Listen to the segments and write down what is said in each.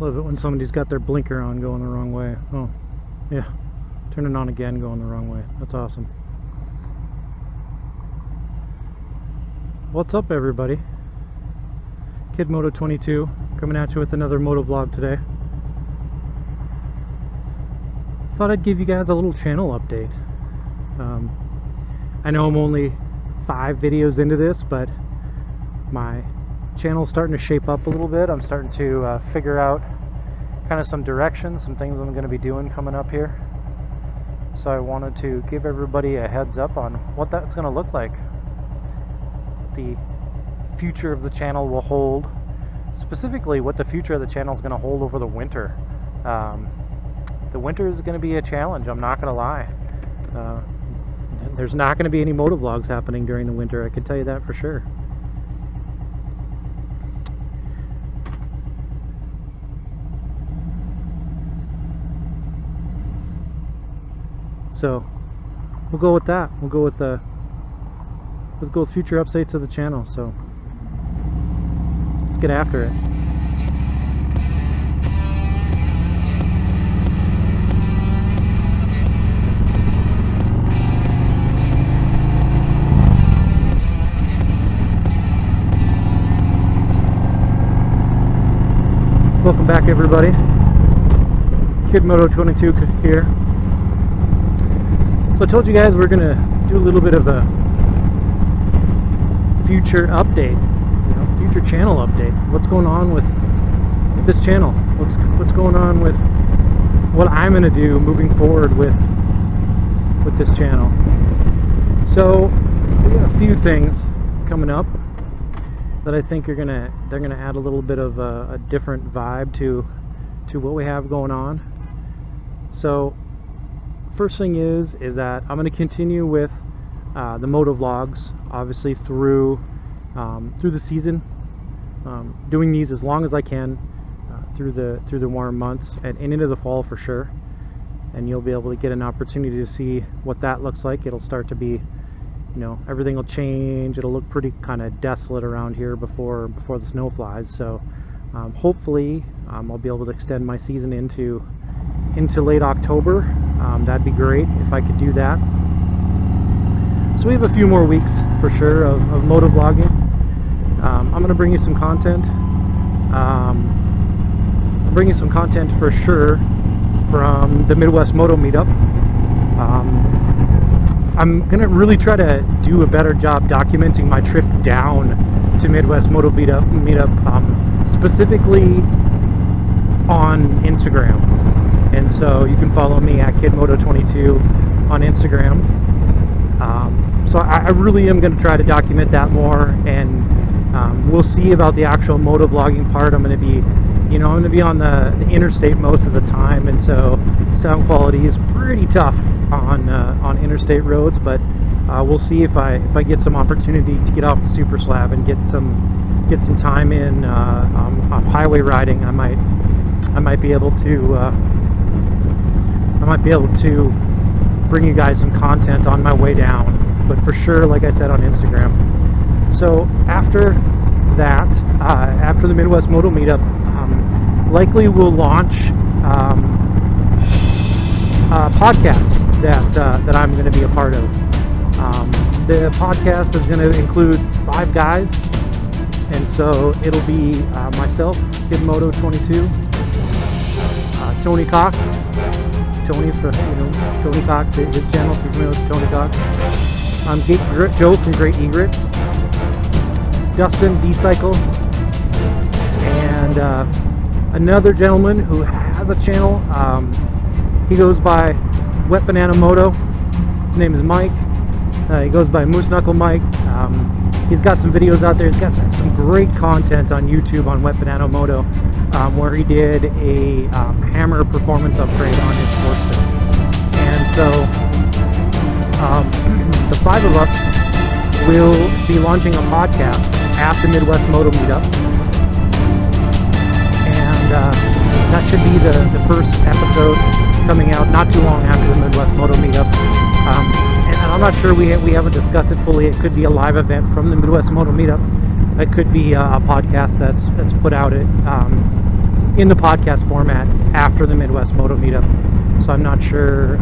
Love it when somebody's got their blinker on going the wrong way. Oh, yeah. Turn it on again, going the wrong way. That's awesome. What's up, everybody? KidMoto22 coming at you with another moto vlog today. Thought I'd give you guys a little channel update. I know I'm only 5 videos into this, but my channel's starting to shape up a little bit. I'm starting to figure out kind of some directions, some things I'm going to be doing coming up here. So I wanted to give everybody a heads up on what that's going to look like. The future of the channel will hold, specifically what the future of the channel is going to hold over the winter. The winter is going to be a challenge, I'm not going to lie. There's not going to be any moto vlogs happening during the winter, I can tell you that for sure. So we'll go with that. We'll go with future updates of the channel. So let's get after it. Welcome back, everybody. KidMoto22 here. So I told you guys we're gonna do a little bit of a future update, future channel update. What's going on with this channel? What's going on with what I'm gonna do moving forward with this channel? So we got a few things coming up that I think they're gonna add a little bit of a different vibe to what we have going on. So first thing is that I'm going to continue with the moto vlogs, obviously through the season, doing these as long as I can through the warm months and into the fall for sure. And you'll be able to get an opportunity to see what that looks like. It'll start to be, everything will change. It'll look pretty kind of desolate around here before the snow flies. So hopefully I'll be able to extend my season into late October. That'd be great if I could do that. So we have a few more weeks for sure of moto vlogging. I'm going to bring you some content. I'll bring you some content for sure from the Midwest Moto Meetup. I'm going to really try to do a better job documenting my trip down to Midwest Moto Meetup, specifically on Instagram. And so you can follow me at KidMoto22 on Instagram. So I really am going to try to document that more, and we'll see about the actual moto vlogging part. I'm going to be, I'm going to be on the interstate most of the time, and so sound quality is pretty tough on interstate roads. But we'll see if I get some opportunity to get off the super slab and get some time in on highway riding. I might be able to bring you guys some content on my way down, but for sure, like I said, on Instagram. So after that, after the Midwest Moto Meetup, likely we'll launch a podcast that I'm going to be a part of. The podcast is going to include 5 guys, and so it'll be myself, KidMoto22, Tony Cox. Tony Cox, his channel, if you're familiar with Tony Cox. Joe from Great Egret, Dustin D-Cycle, and another gentleman who has a channel. He goes by Wet Banana Moto. His name is Mike. He goes by Moose Knuckle Mike. He's got some videos out there. He's got some great content on YouTube on Wet Banana Moto, where he did a hammer performance upgrade on his Sportster. And so the 5 of us will be launching a podcast at the Midwest Moto Meetup. And that should be the first episode coming out not too long after the Midwest Moto Meetup. And I'm not sure, we haven't discussed it fully. It could be a live event from the Midwest Moto Meetup. It could be a podcast that's put out in the podcast format after the Midwest Moto Meetup. So I'm not sure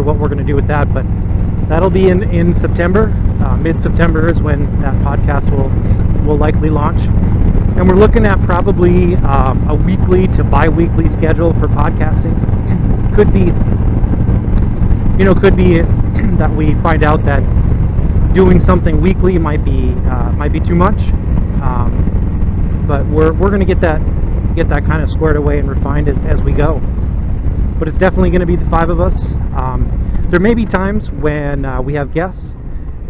what we're going to do with that, but that'll be in September. Mid-September is when that podcast will likely launch, and we're looking at probably a weekly to bi-weekly schedule for podcasting. Could be that we find out that doing something weekly might be too much, but we're going to get that kind of squared away and refined as we go. But it's definitely going to be the 5 of us. There may be times when we have guests.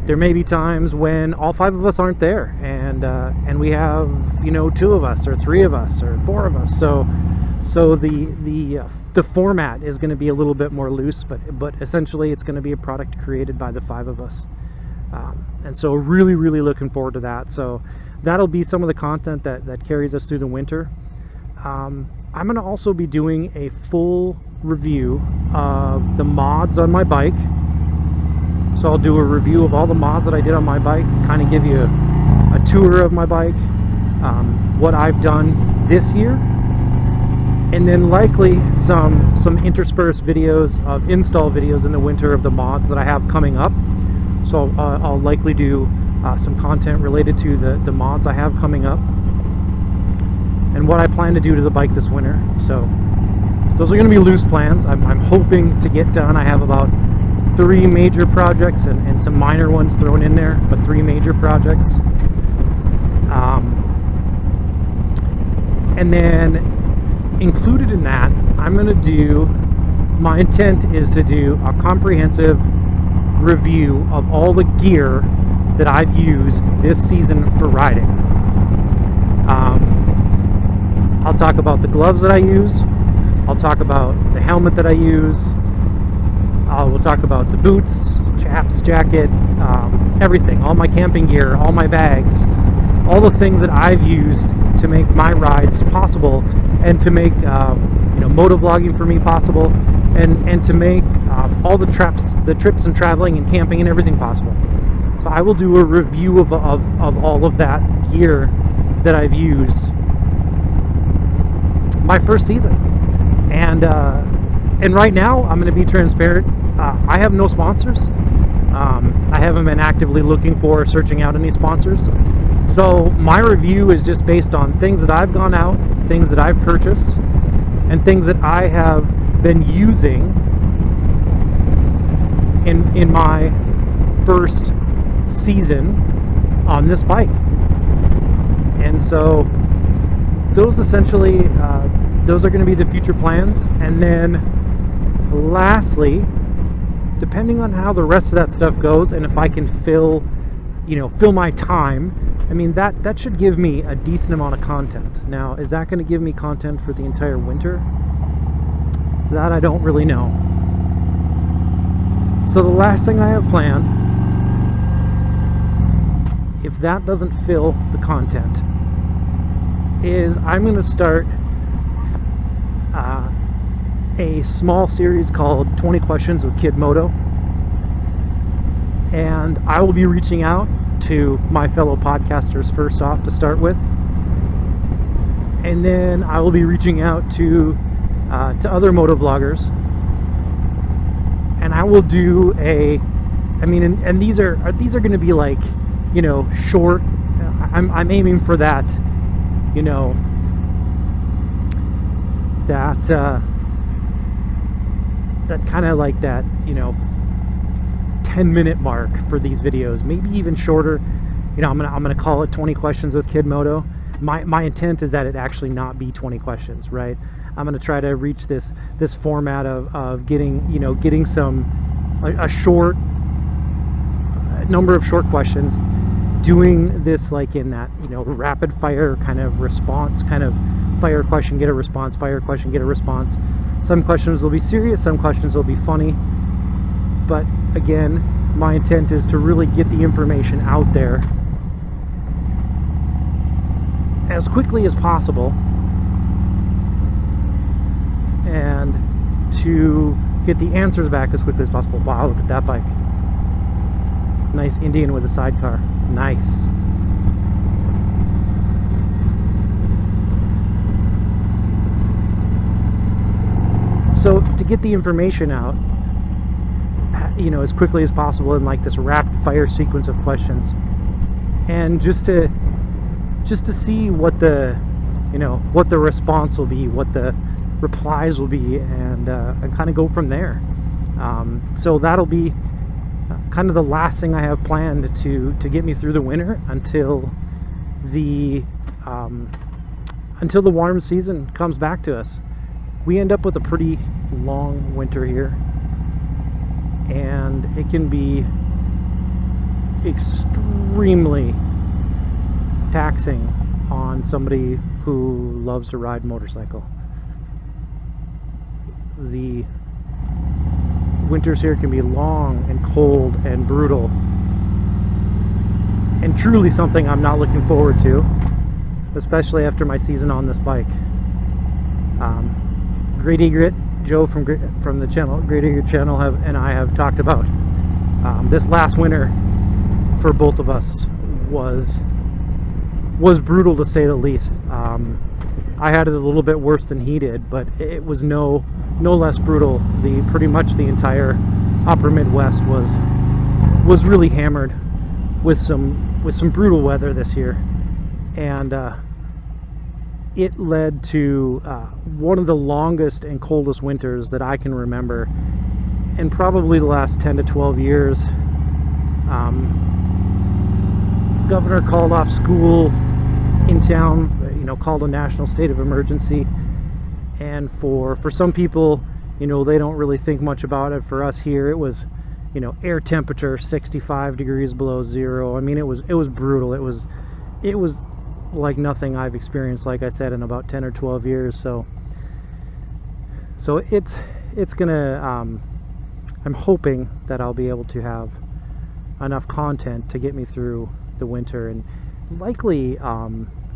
There may be times when all 5 of us aren't there, and we have 2 of us or 3 of us or 4 of us. So the format is going to be a little bit more loose, but essentially it's going to be a product created by the 5 of us. And so really looking forward to that. So that'll be some of the content that carries us through the winter. I'm going to also be doing a full review of the mods on my bike. So I'll do a review of all the mods that I did on my bike, kind of give you a tour of my bike, what I've done this year, and then likely some interspersed videos of install videos in the winter of the mods that I have coming up. So I'll likely do some content related to the mods I have coming up and what I plan to do to the bike this winter. So those are going to be loose plans. I'm hoping to get done. I have about 3 major projects and some minor ones thrown in there, but 3 major projects. And then included in that, my intent is to do a comprehensive review of all the gear that I've used this season for riding. I'll talk about the gloves that I use. I'll talk about the helmet that I use. We'll talk about the boots, chaps, jacket, everything, all my camping gear, all my bags, all the things that I've used to make my rides possible and to make motovlogging for me possible, and to make all the trips and traveling and camping and everything possible. So I will do a review of all of that gear that I've used my first season. And right now, I'm going to be transparent. I have no sponsors. I haven't been actively looking for or searching out any sponsors. So my review is just based on things that I've gone out, things that I've purchased, and things that I have been using in my first season on this bike. And so those essentially those are going to be the future plans. And then lastly, depending on how the rest of that stuff goes and if I can fill my time, I mean that should give me a decent amount of content. Now, is that going to give me content for the entire winter? That I don't really know. So the last thing I have planned, if that doesn't fill the content, is I'm going to start a small series called 20 Questions with Kid Moto. And I will be reaching out to my fellow podcasters first off to start with. And then I will be reaching out to other motovloggers. And I will do and these are going to be like, short. I'm aiming for that, that kind of like that 10-minute mark for these videos, maybe even shorter. I'm gonna call it 20 Questions with Kid Moto. My intent is that it actually not be 20 questions, right? I'm gonna try to reach this format of getting a short number of short questions, doing this like in that rapid fire kind of response, kind of fire question, get a response, fire question, get a response. Some questions will be serious, some questions will be funny, but again, my intent is to really get the information out there as quickly as possible and to get the answers back as quickly as possible. Wow, look at that bike. Nice Indian with a sidecar. Nice. get the information out, you know, as quickly as possible in like this rapid fire sequence of questions, and just to see what the, you know, what the response will be, what the replies will be, and kind of go from there. So that'll be kind of the last thing I have planned to get me through the winter until the warm season comes back to us. We end up with a pretty long winter here, and it can be extremely taxing on somebody who loves to ride motorcycle. The winters here can be long and cold and brutal, and truly something I'm not looking forward to, especially after my season on this bike. Great Egret, Joe from the channel, Great Egret channel, and I have talked about this last winter for both of us was brutal, to say the least. I had it a little bit worse than he did, but it was no less brutal. Pretty much the entire upper Midwest was really hammered with some brutal weather this year, and it led to one of the longest and coldest winters that I can remember in probably the last 10 to 12 years. Governor called off school in town, you know, called a national state of emergency, and for some people, you know, they don't really think much about it. For us here, it was, you know, air temperature 65 degrees below zero. I mean, it was brutal. It was like nothing I've experienced, like I said, in about 10 or 12 years. So it's gonna, I'm hoping that I'll be able to have enough content to get me through the winter, and likely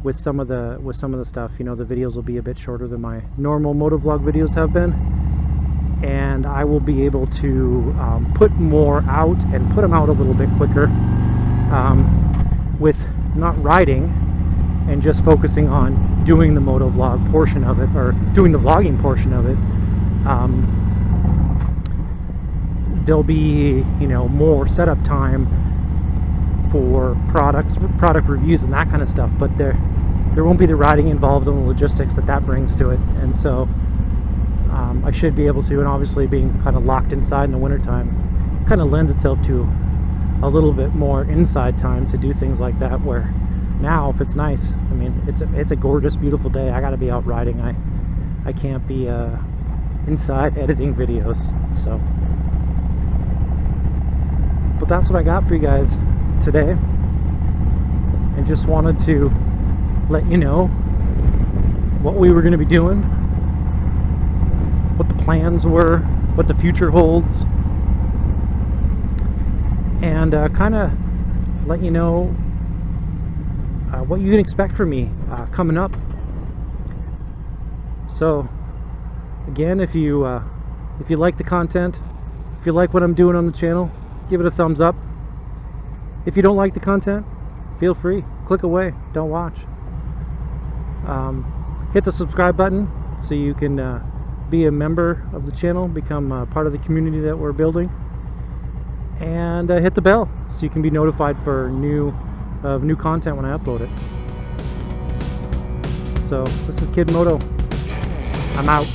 with some of the stuff, you know, the videos will be a bit shorter than my normal motovlog videos have been, and I will be able to put more out and put them out a little bit quicker, with not riding and just focusing on doing the motovlog portion of it, or doing the vlogging portion of it. There'll be, you know, more setup time for product reviews and that kind of stuff, but there won't be the riding involved in the logistics that brings to it. And so I should be able to, and obviously being kind of locked inside in the wintertime kind of lends itself to a little bit more inside time to do things like that, where now, if it's nice, I mean, it's a gorgeous, beautiful day, I gotta be out riding. I can't be inside editing videos. So, but that's what I got for you guys today, and just wanted to let you know what we were going to be doing, what the plans were, what the future holds, and kind of let you know what you can expect from me coming up. So again, if you like the content, if you like what I'm doing on the channel, give it a thumbs up. If you don't like the content, feel free, click away, don't watch. Hit the subscribe button so you can be a member of the channel, become part of the community that we're building, and hit the bell so you can be notified for new content when I upload it. So this is Kid Moto. I'm out.